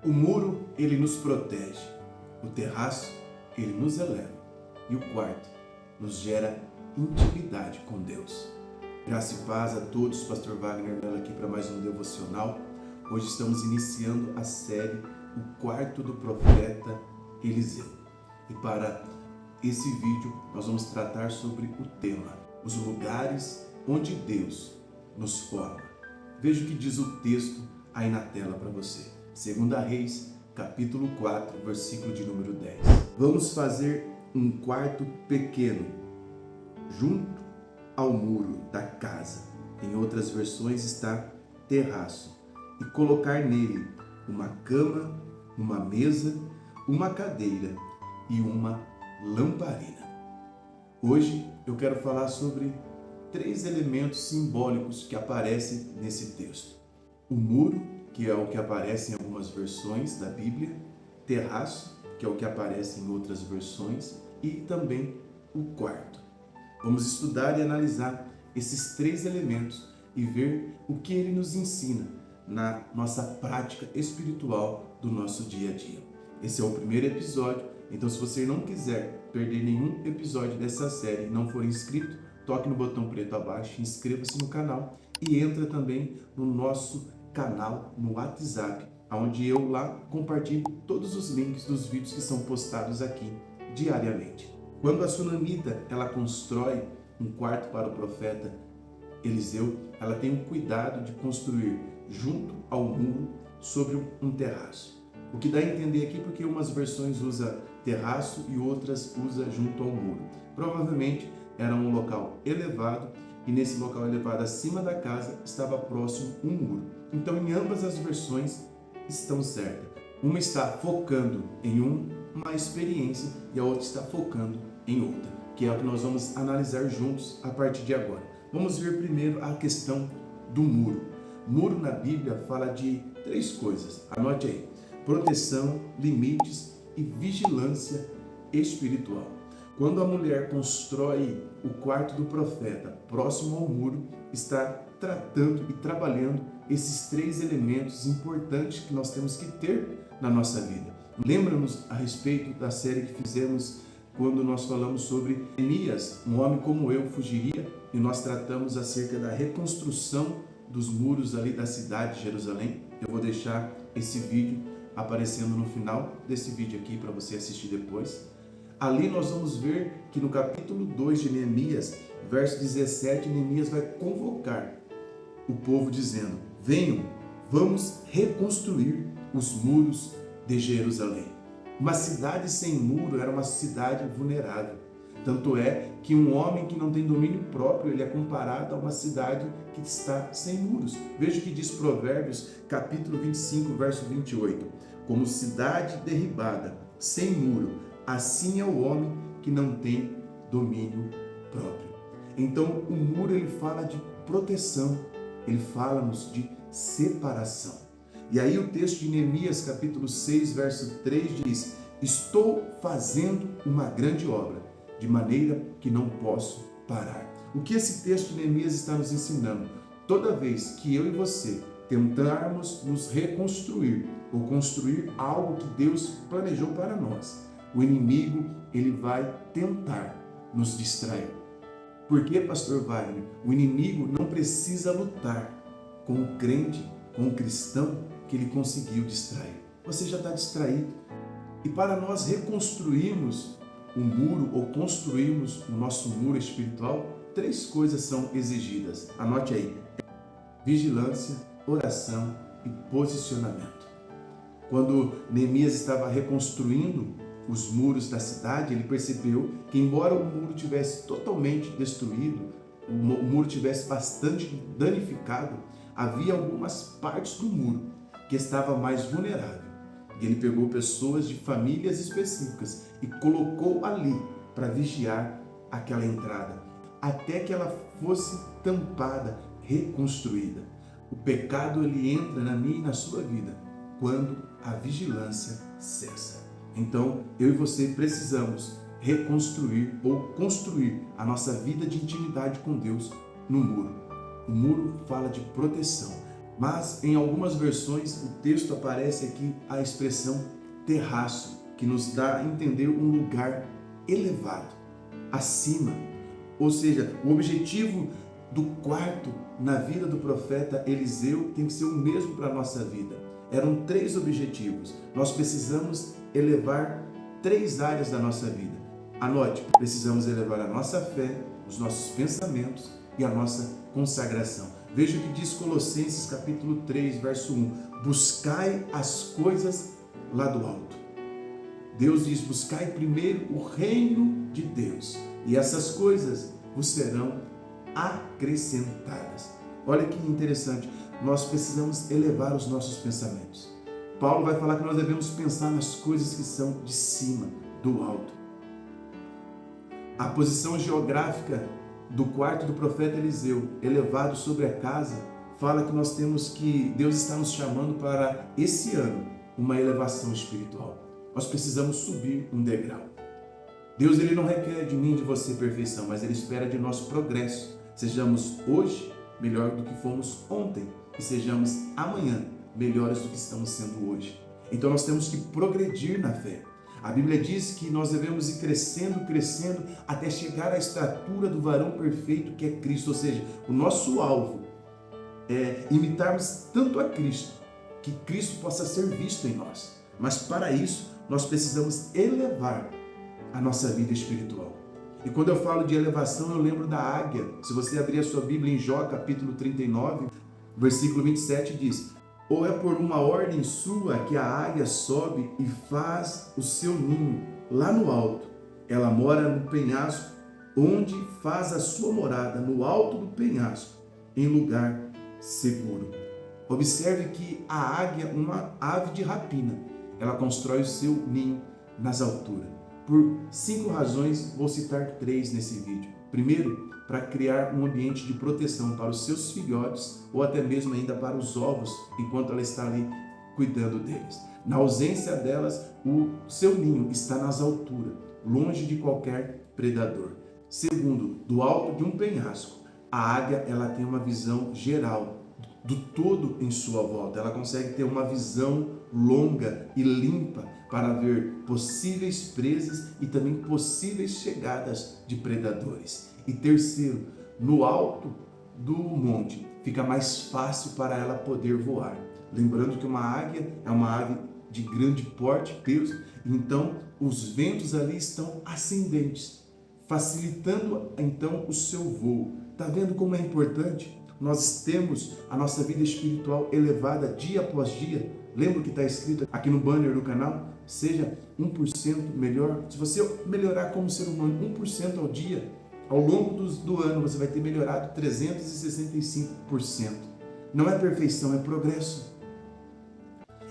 O muro, ele nos protege. O terraço, ele nos eleva. E o quarto, nos gera intimidade com Deus. Graça e paz a todos, Pastor Wagner Mello aqui para mais um devocional. Hoje estamos iniciando a série O Quarto do Profeta Eliseu. E para esse vídeo nós vamos tratar sobre o tema, os lugares onde Deus nos forma. Veja o que diz o texto aí na tela para você. 2 Reis, capítulo 4, versículo de número 10. Vamos fazer um quarto pequeno, junto ao muro da casa. Em outras versões está terraço. E colocar nele uma cama, uma mesa, uma cadeira e uma lamparina. Hoje eu quero falar sobre 3 elementos simbólicos que aparecem nesse texto. O muro, que é o que aparece em algumas versões da Bíblia, terraço, que é o que aparece em outras versões, e também o quarto. Vamos estudar e analisar esses 3 elementos e ver o que ele nos ensina na nossa prática espiritual do nosso dia a dia. Esse é o primeiro episódio, então se você não quiser perder nenhum episódio dessa série e não for inscrito, toque no botão preto abaixo, inscreva-se no canal e entra também no nosso canal no WhatsApp, onde eu lá compartilho todos os links dos vídeos que são postados aqui diariamente. Quando a sunamita ela constrói um quarto para o profeta Eliseu, ela tem o cuidado de construir junto ao muro sobre um terraço. O que dá a entender aqui porque umas versões usa terraço e outras usa junto ao muro. Provavelmente era um local elevado e nesse local elevado acima da casa estava próximo um muro. Então em ambas as versões estão certas. Uma está focando em uma experiência e a outra está focando em outra, que é o que nós vamos analisar juntos a partir de agora. Vamos ver primeiro a questão do muro. Muro na Bíblia fala de 3 coisas. Anote aí: proteção, limites e vigilância espiritual. Quando a mulher constrói o quarto do profeta próximo ao muro, está tratando e trabalhando esses 3 elementos importantes que nós temos que ter na nossa vida. Lembra-nos a respeito da série que fizemos quando nós falamos sobre Neemias, um homem como eu fugiria, e nós tratamos acerca da reconstrução dos muros ali da cidade de Jerusalém. Eu vou deixar esse vídeo aparecendo no final desse vídeo aqui para você assistir depois. Ali nós vamos ver que no capítulo 2 de Neemias, verso 17, Neemias vai convocar o povo dizendo: venham, vamos reconstruir os muros de Jerusalém. Uma cidade sem muro era uma cidade vulnerável. Tanto é que um homem que não tem domínio próprio, ele é comparado a uma cidade que está sem muros. Veja o que diz Provérbios, capítulo 25, verso 28. Como cidade derribada, sem muro, assim é o homem que não tem domínio próprio. Então, o muro ele fala de proteção, ele fala-nos de separação. E aí o texto de Neemias, capítulo 6, verso 3 diz: estou fazendo uma grande obra, de maneira que não posso parar. O que esse texto de Neemias está nos ensinando? Toda vez que eu e você tentarmos nos reconstruir ou construir algo que Deus planejou para nós, o inimigo ele vai tentar nos distrair. Por que, pastor Wagner? O inimigo não precisa lutar com o crente, com o cristão que ele conseguiu distrair. Você já está distraído. E para nós reconstruirmos o muro ou construirmos o nosso muro espiritual, 3 coisas são exigidas. Anote aí: vigilância, oração e posicionamento. Quando Neemias estava reconstruindo os muros da cidade, ele percebeu que, embora o muro tivesse totalmente destruído, o muro tivesse bastante danificado, havia algumas partes do muro que estava mais vulnerável. E ele pegou pessoas de famílias específicas e colocou ali para vigiar aquela entrada, até que ela fosse tampada, reconstruída. O pecado ele entra na minha e na sua vida quando a vigilância cessa. Então, eu e você precisamos reconstruir ou construir a nossa vida de intimidade com Deus no muro. O muro fala de proteção. Mas em algumas versões o texto aparece aqui a expressão terraço, que nos dá a entender um lugar elevado, acima. Ou seja, o objetivo do quarto na vida do profeta Eliseu tem que ser o mesmo para a nossa vida. Eram 3 objetivos. Nós precisamos elevar 3 áreas da nossa vida. Anote, precisamos elevar a nossa fé, os nossos pensamentos e a nossa consagração. Veja o que diz Colossenses capítulo 3, verso 1. Buscai as coisas lá do alto. Deus diz, buscai primeiro o reino de Deus, e essas coisas vos serão acrescentadas. Olha que interessante, nós precisamos elevar os nossos pensamentos. Paulo vai falar que nós devemos pensar nas coisas que são de cima, do alto. A posição geográfica do quarto do profeta Eliseu, elevado sobre a casa, fala que nós temos que, Deus está nos chamando para esse ano, uma elevação espiritual. Nós precisamos subir um degrau. Deus ele não requer de mim, de você, perfeição, mas Ele espera de nós progresso. Sejamos hoje melhor do que fomos ontem e sejamos amanhã melhores do que estamos sendo hoje. Então nós temos que progredir na fé. A Bíblia diz que nós devemos ir crescendo, crescendo, até chegar à estatura do varão perfeito que é Cristo. Ou seja, o nosso alvo é imitarmos tanto a Cristo, que Cristo possa ser visto em nós. Mas para isso, nós precisamos elevar a nossa vida espiritual. E quando eu falo de elevação, eu lembro da águia. Se você abrir a sua Bíblia em Jó, capítulo 39, versículo 27, diz: ou é por uma ordem sua que a águia sobe e faz o seu ninho lá no alto. Ela mora no penhasco, onde faz a sua morada, no alto do penhasco, em lugar seguro. Observe que a águia é uma ave de rapina. Ela constrói o seu ninho nas alturas. Por 5 razões, vou citar 3 nesse vídeo. Primeiro, para criar um ambiente de proteção para os seus filhotes ou até mesmo ainda para os ovos, enquanto ela está ali cuidando deles. Na ausência delas, o seu ninho está nas alturas, longe de qualquer predador. Segundo, do alto de um penhasco, a águia ela tem uma visão geral do todo em sua volta. Ela consegue ter uma visão longa e limpa para ver possíveis presas e também possíveis chegadas de predadores. E terceiro, no alto do monte fica mais fácil para ela poder voar. Lembrando que uma águia é uma ave de grande porte, peso, então os ventos ali estão ascendentes, facilitando então o seu voo. Está vendo como é importante nós temos a nossa vida espiritual elevada dia após dia? Lembra o que está escrito aqui no banner do canal? Seja 1% melhor. Se você melhorar como ser humano 1% ao dia, ao longo do ano você vai ter melhorado 365%. Não é perfeição, é progresso.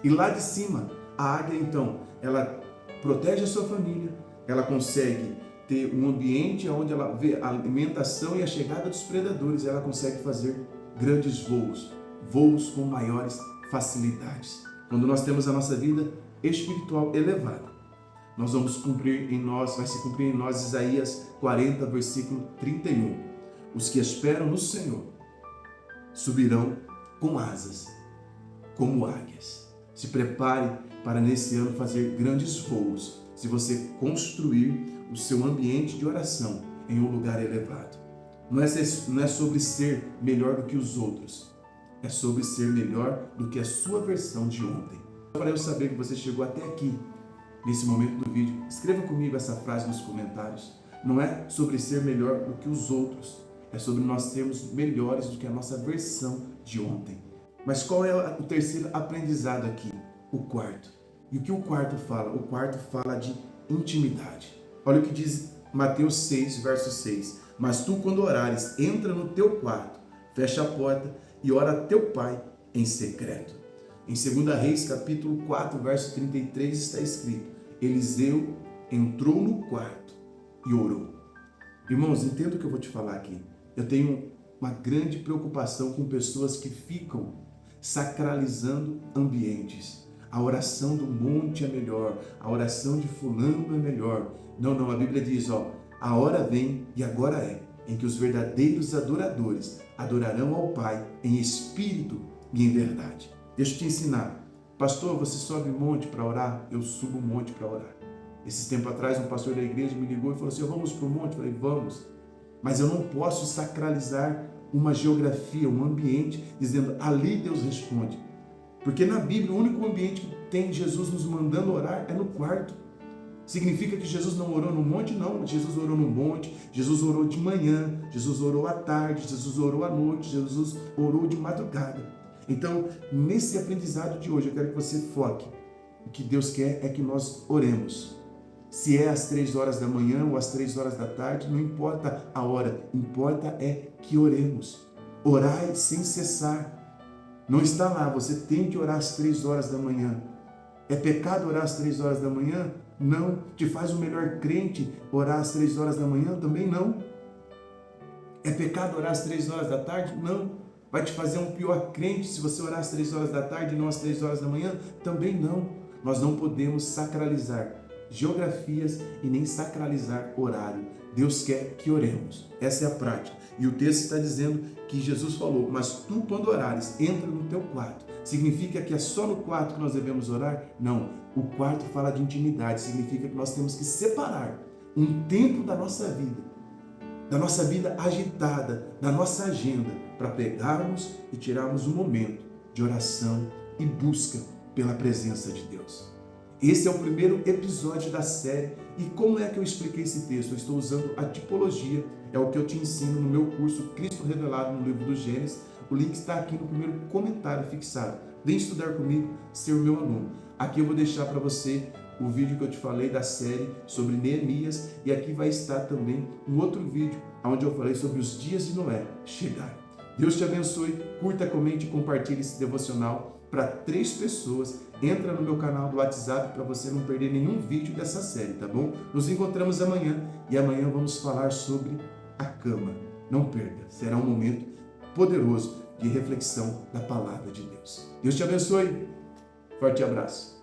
E lá de cima, a águia então, ela protege a sua família, ela consegue ter um ambiente onde ela vê a alimentação e a chegada dos predadores, ela consegue fazer grandes voos com maiores facilidades. Quando nós temos a nossa vida espiritual elevada, nós vamos cumprir em nós, vai se cumprir em nós Isaías 40, versículo 31. Os que esperam no Senhor subirão com asas, como águias. Se prepare para nesse ano fazer grandes voos, se você construir o seu ambiente de oração em um lugar elevado. Não é sobre ser melhor do que os outros, é sobre ser melhor do que a sua versão de ontem. Para eu saber que você chegou até aqui, nesse momento do vídeo, escreva comigo essa frase nos comentários. Não é sobre ser melhor do que os outros, é sobre nós sermos melhores do que a nossa versão de ontem. Mas qual é o terceiro aprendizado aqui? O quarto. E o que o quarto fala? O quarto fala de intimidade. Olha o que diz Mateus 6, verso 6. Mas tu, quando orares, entra no teu quarto, fecha a porta e ora a teu pai em secreto. Em 2 Reis, capítulo 4, verso 33, está escrito: Eliseu entrou no quarto e orou. Irmãos, entenda o que eu vou te falar aqui. Eu tenho uma grande preocupação com pessoas que ficam sacralizando ambientes. A oração do monte é melhor, a oração de fulano é melhor. Não, a Bíblia diz, a hora vem e agora é, em que os verdadeiros adoradores adorarão ao Pai em espírito e em verdade. Deixa eu te ensinar. Pastor, você sobe um monte para orar? Eu subo um monte para orar. Esses tempos atrás, um pastor da igreja me ligou e falou assim, vamos para o monte? Eu falei, vamos. Mas eu não posso sacralizar uma geografia, um ambiente, dizendo, ali Deus responde. Porque na Bíblia, o único ambiente que tem Jesus nos mandando orar é no quarto. Significa que Jesus não orou no monte? Não. Jesus orou no monte, Jesus orou de manhã, Jesus orou à tarde, Jesus orou à noite, Jesus orou de madrugada. Então, nesse aprendizado de hoje, eu quero que você foque. O que Deus quer é que nós oremos. Se é às 3 horas da manhã ou às 3 horas da tarde, não importa a hora, importa é que oremos. Orai sem cessar. Não está lá, você tem que orar às 3 horas da manhã. É pecado orar às 3 horas da manhã? Não. Te faz o melhor crente orar às 3 horas da manhã? Também não. É pecado orar às 3 horas da tarde? Não. Vai te fazer um pior crente se você orar às 3 horas da tarde e não às 3 horas da manhã? Também não. Nós não podemos sacralizar geografias e nem sacralizar horário. Deus quer que oremos. Essa é a prática. E o texto está dizendo que Jesus falou, mas tu quando orares, entra no teu quarto. Significa que é só no quarto que nós devemos orar? Não. O quarto fala de intimidade. Significa que nós temos que separar um tempo da nossa vida agitada, da nossa agenda, para pegarmos e tirarmos um momento de oração e busca pela presença de Deus. Esse é o primeiro episódio da série. E como é que eu expliquei esse texto? Eu estou usando a tipologia, é o que eu te ensino no meu curso Cristo Revelado no livro do Gênesis. O link está aqui no primeiro comentário fixado. Vem estudar comigo, ser o meu aluno. Aqui eu vou deixar para você o vídeo que eu te falei da série sobre Neemias, e aqui vai estar também um outro vídeo onde eu falei sobre os dias de Noé chegar. Deus te abençoe, curta, comente e compartilhe esse devocional para 3 pessoas. Entra no meu canal do WhatsApp para você não perder nenhum vídeo dessa série, tá bom? Nos encontramos amanhã e amanhã vamos falar sobre a cama. Não perca, será um momento poderoso de reflexão da palavra de Deus. Deus te abençoe, forte abraço.